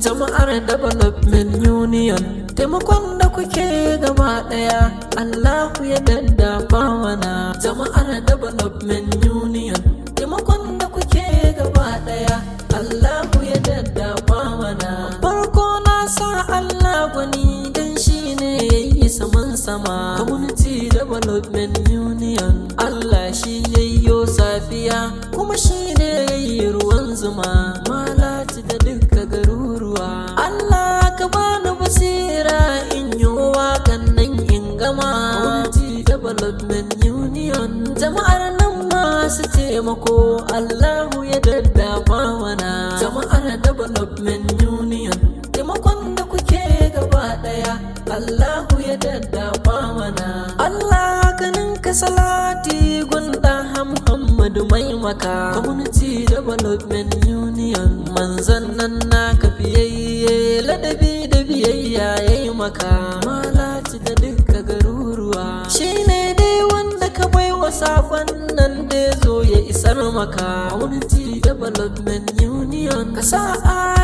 Jama'ar Development Union, taimakon da kuke gaba daya Allahu ya daddafa mana. Jama'ar Development Union, taimakon da kuke gaba daya Allahu ya daddafa mana. Farko na sa Allah gwani dan shi ne yayi saman sama. Community Development Union, Allah shi yayyo safiya kuma shi ne yayi ruwan zuma. Malati da dukkan garuruwa, Allah ka bani basira in yi waƙan nan in gama. Community Development Union, jama'ar nan masu taimako Allahu ya daddafa mana. Jama'ar Development Union, taimakon da kuke gaba daya Allahu ya daddafa mana. Allah ka ninka salati gunda Muhammadu mai maka. Community Development Union, manzan nan naka fiyayye ladabi da biyayya yayi maka. Malati da dukkan garuruwa, shine dai wanda ka baiwa sakon nan da zo ya isar maka. Community Development Union, ka sa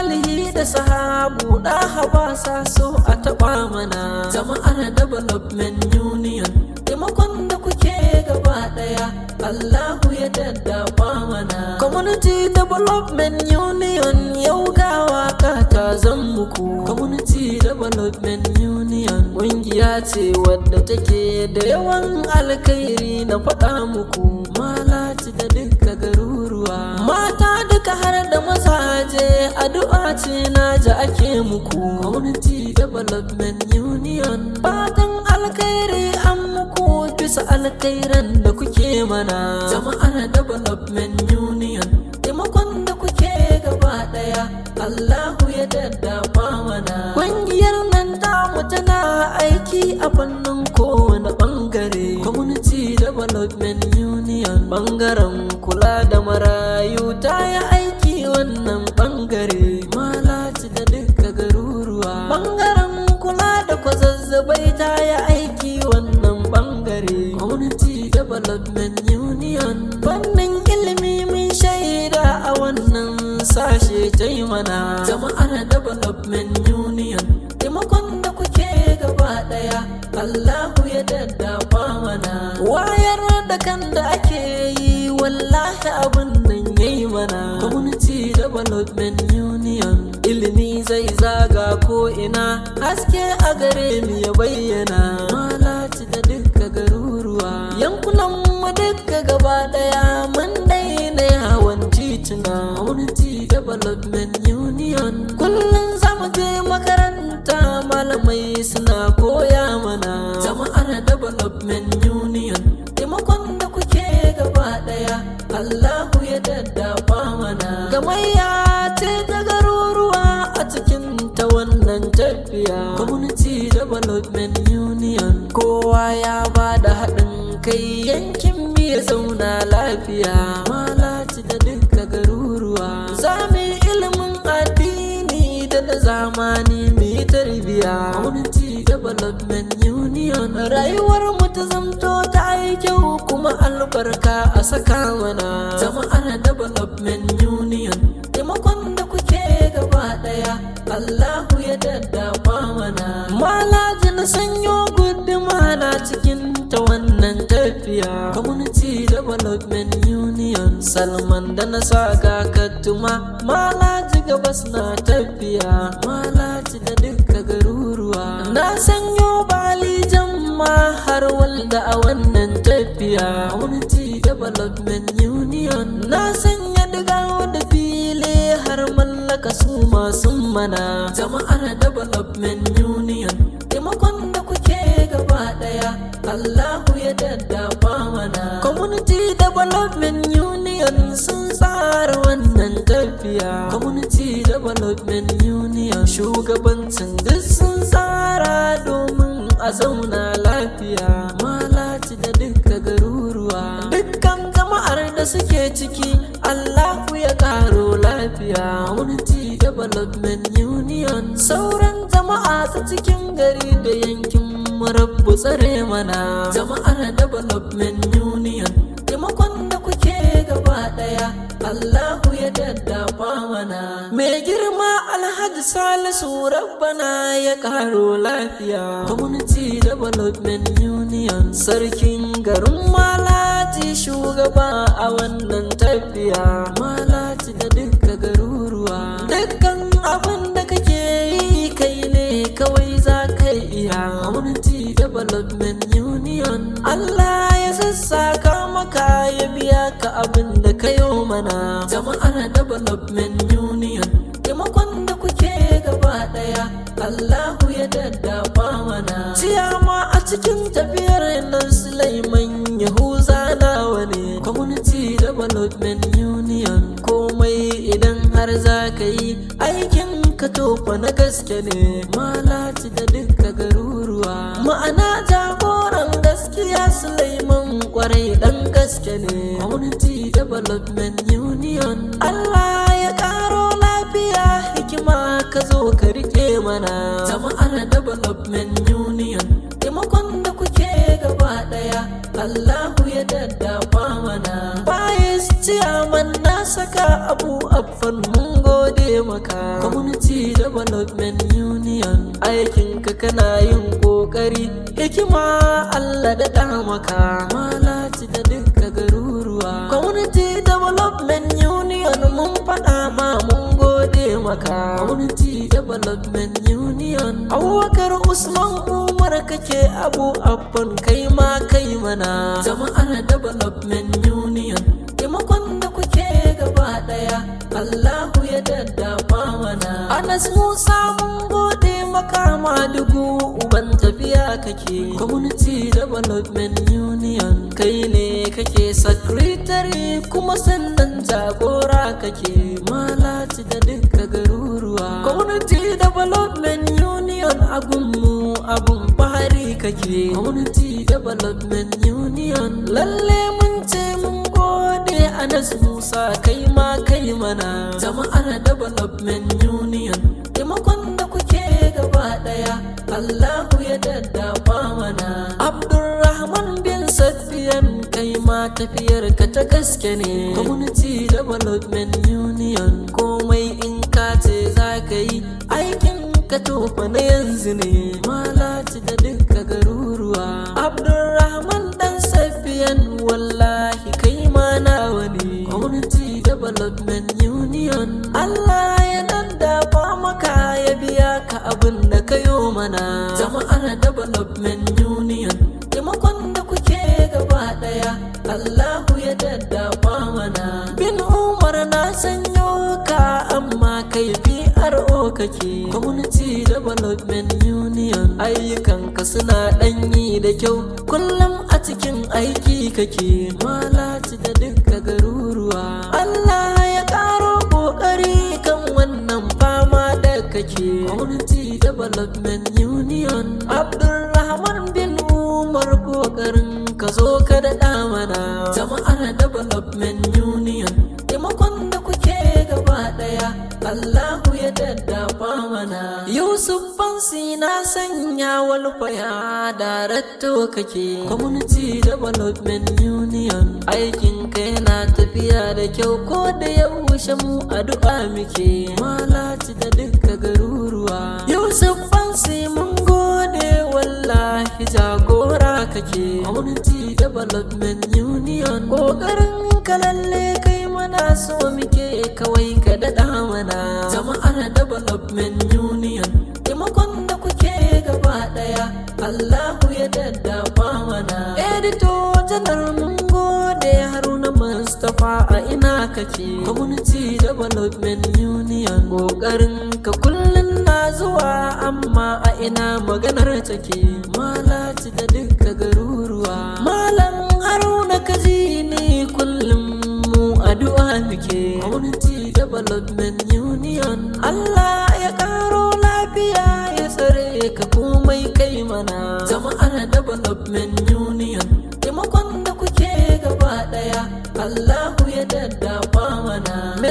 alihi da sahabu da habasa so a taba mana. Jama'ar Development Union, taimakon da kuke gaba daya Allahu ya daddafa mana. Community Development Union, yau ga waka ta zan muku. Community Development Union, ƙungiya ce wadda take da yawan alkhairi na faɗa muku. Malati da dukkan garuruwa, mata duka har da mazaje addu'a ce na ji ake muku. Community Development Union, fatan alkhairi an muku bisa alkhairan da kuke mana. Jama'ar Development Union, taimakon da kuke gaba daya Allahu ya daddafa mana. Ƙungiyar nan tamu tana aiki a fannin kowane bangare. Community Development Union, bangaren kula da marayu ta yi aiki wannan bangare. Malati da dukkan garuruwa, bangaren kula da kwazazzabai ta yi aiki wannan bangare. Community Development Union, fannin ilimi mun shaida a wannan sashe ta yi mana. Jama'ar Development Union, taimakon da kuke gaba daya Allahu ya daddafa mana. Wayar da kan da ake yi wallahi abin nan yayi mana. Community Development Union, ilimi zai zaga ko ina, haske a gare mu ya bayyana. Malati da dukkan garuruwa, yankunan mu dukka gaba daya mun daina hawan tituna. Community Development Union, kullum zamu je makaranta malamai suna koya mana. Jama'ar Development Union, taimakon da kuke gaba daya Allahu ya daddafa mana. Gamayya ce ta garuruwa a cikin ta wannan tafiya. Community Development Union, kowa ya bada haɗin kai yankin mu ya zauna lafiya. Malati da dukkan garuruwa, zamu ilimin addini da na zamani mu yi tarbiya. Community Development Union, rayuwar mu ta zamto ta yi kyau kuma albarka a saka mana. Jama'ar Development Union, taimakon da kuke gaba daya Allahu ya daddafa mana. Malaji na sanyo guduma na cikin ta wannan tafiya. Community Development Union, Salman da na saka katuma. Malaji gabas na tafiya. Malaji da dukkan garuruwa, na sanyo bali jamma har walda a wannan tafiya. Community Development Union, na sanya diga da fili har mallaka su masu mana. Jama'ar Development Union, taimakon da kuke gaba daya Allahu ya daddafa mana. Community Development Union sun tsara wannan tafiya. Community Development Union, shugabancin duk sun tsara domin a zauna lafiya. Malati da dukkan garuruwa, dukkan jama'ar da suke ciki Allahu ya karo lafiya. Community Development Union. Sauran jama'a ta cikin gari da yankin Rabbu tsare mana. Jama'ar Development Union, taimakon da kuke gaba daya Allahu ya daddafa mana. Mai girma Alhaji Salisu Rabbana ya karo lafiya. Community Development Union. Sarkin garin Malati shugaba a wannan tafiya. Malati da dukka garuruwa, dukkan abin da kake yi kai ne kawai za ka iya. Community Development Union. Allah ya sassaka maka ya biya ka abin da ka yi mana. Jama'ar Development Union, taimakon da kuke gaba daya Allahu ya daddafa mana. Ciyama a cikin tafiyar nan Sulaiman Yahuza nawa ne. Community Development Union. Komai idan har za ka yi aikin ka tofa na gaske ne. Malati da dukka garuruwa, ma'ana jagoran gaskiya Sulaiman kwarai dan gaske ne. Community Development Union. Allah ya karo lafiya hikima ka zo ka rike mana. Jama'ar Development Union, taimakon da kuke gaba daya Allahu ya daddafa mana. Bayis ciyaman na saka Abu Affan mun gode maka. Community Development Union. Aikin ka kana yin kokari, hikima Allah da da maka. Malati da dukka garuruwa. Community Development Union mun faɗa ma mun gode maka. Community Development Union. Abubakar Usman Umar kake Abu Affan kai ma kai mana. Jama'ar Development Union, taimakon da kuke gaba daya Allahu ya daddafa mana. Anas Musa mun gode maka Madugu uban tafiya kake. Community Development Union. Kai ne kake secretary kuma sannan jagora kake. Malati da dukka garuruwa. Community Development Union agunmu abun fahari kake. Community Development Union. Lalle mun ce mun gode Anas Musa kai ma kai mana. Jama'ar Development Union, taimakon da kuke gaba daya Allahu ya daddafa mana. Abdulrahman bin Safiyan kai ma tafiyar ka ta gaske ne. Community Development Union. Komai in ka ce za ka yi aikin ka tofa na yanzu ne. Malati da dukka garuruwa. Abdulrahman dan Safiyan wallahi kai ma nawa ne. Community Development Union. Allah ya daddafa maka ya biya ka abin da ka yi mana. Jama'ar Development Union, taimakon da kuke gaba daya Allahu ya daddafa mana. Bin Umar na sanyo ka amma kai PRO kake. Community Development Union. Ayyukanka suna ɗanyi da kyau, kullum a cikin aiki kake. Malati da dukka garuruwa. Allah ya karo kokari kan wannan fama da kake. Community Development Union. Abdulrahman bin Umar kokarin ka zo ka daɗa mana. Jama'ar Development Union, taimakon da kuke gaba daya Allahu ya daddafa mana. Yusuf Fansi na sanya walfaya daratto kake. Community Development Union. Aikin ka yana tafiya da kyau ko da yaushe mu addu'a muke. Malati da dukka garuruwa. Yusuf Fansi mun gode wallahi jagora kake. Community Development Union. Kokarin ka lalle kai mana so muke kawai ka daɗa mana. Jama'ar Development Union, taimakon da kuke gaba daya Allahu ya daddafa mana. Editor Janar mun gode Haruna Mustapha a ina kake. Community Development Union. Kokarin ka kullum na zuwa amma a ina maganar take. Malati da dukka garuruwa. Malam Haruna kaji ne kullum mu addu'a muke. Community Development Union. Allah ya karo lafiya ya tsare ka komai kai mana. Jama'ar Development Union, taimakon da kuke gaba daya Allahu ya daddafa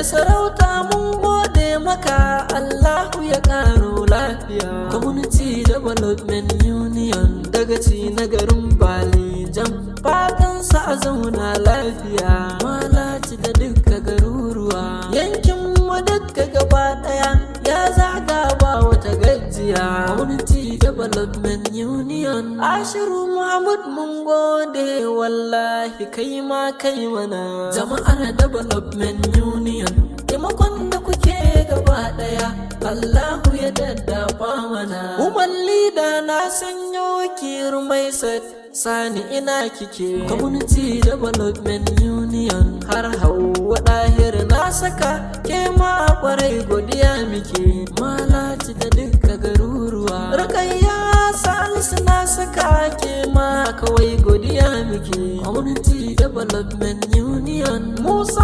sarauta mun gode maka, Allahu ya karo lafiya. Community Development Union dagaci na garin Balijan, fatan sa a zauna lafiya. Malaci da dukka garuruwa, yankin mu dukka gaba daya ya zaga ba wata gajiya. Community Development Union, Ashiru Muhammad mun gode, wallahi kai ma kai mana. Jama'ar Development Union, taimakon da kuke gaba daya, Allahu ya daddafa mana. Umar Lida na sanyo kirmai sani ina kike. Community Development Union, har Hauwa Dahir na saka, ke ma kwarai godiya muke. Malaci da dukka garuruwa, Rukayya Salisu na saka, ke ma kawai godiya muke. Community Development Union, Musa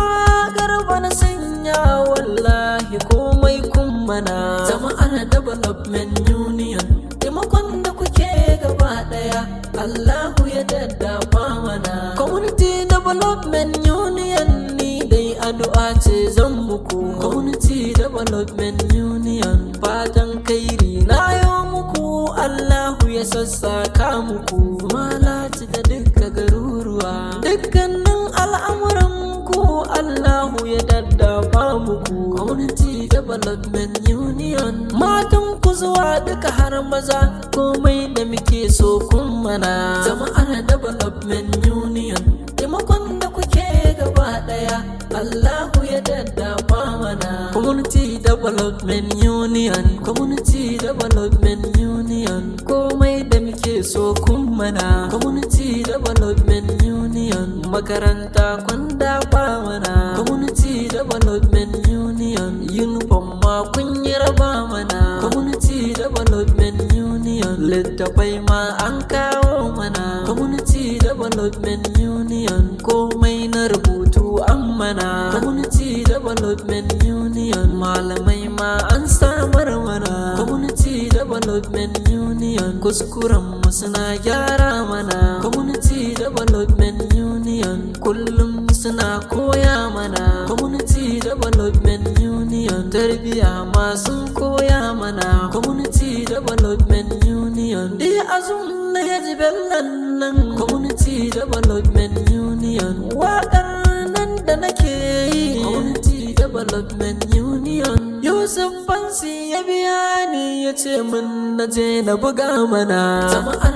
Garba na sanya, wallahi komai kun mana. Jama'ar Development Union, taimakon da kuke gaba daya, Allahu ya daddafa mana. Community Development Union, ni dai addu'a ce zan muku. Community Development Union, fatan kairi na yo muku, Allahu ya sassaka muku. Malaci da dukka garuruwa, dukkanin al'amuran ku, Allahu ya daddafa muku. Community Development Union, matan ku zuwa duka har maza, komai da muke so kun mana. Jama'ar Development Union, taimakon da kuke gaba daya, Allahu ya daddafa mana. Community Development Union, Community Development Union, komai da muke so kun mana. Community Development Union, makaranta kun dafa mana. Community Development Union, uniform ma kun yi raba mana. Community Development Union, littafai ma an kawo mana. Community Development Union, komai na rubutu an mana. Community Development Union, malamai ma an samar mana. Community Development Union, kuskuren mu suna gyara mana. Community Development Union, kullum suna koya mana. Community Development Union, tarbiya ma sun koya mana. Community Development Union, di azum na yaji bellan nan. Community Development Union, waƙar nan da nake yi. Community Development Union, Yusuf Fansi ya biya ni, ya ce min na je na buga mana. Jama'ar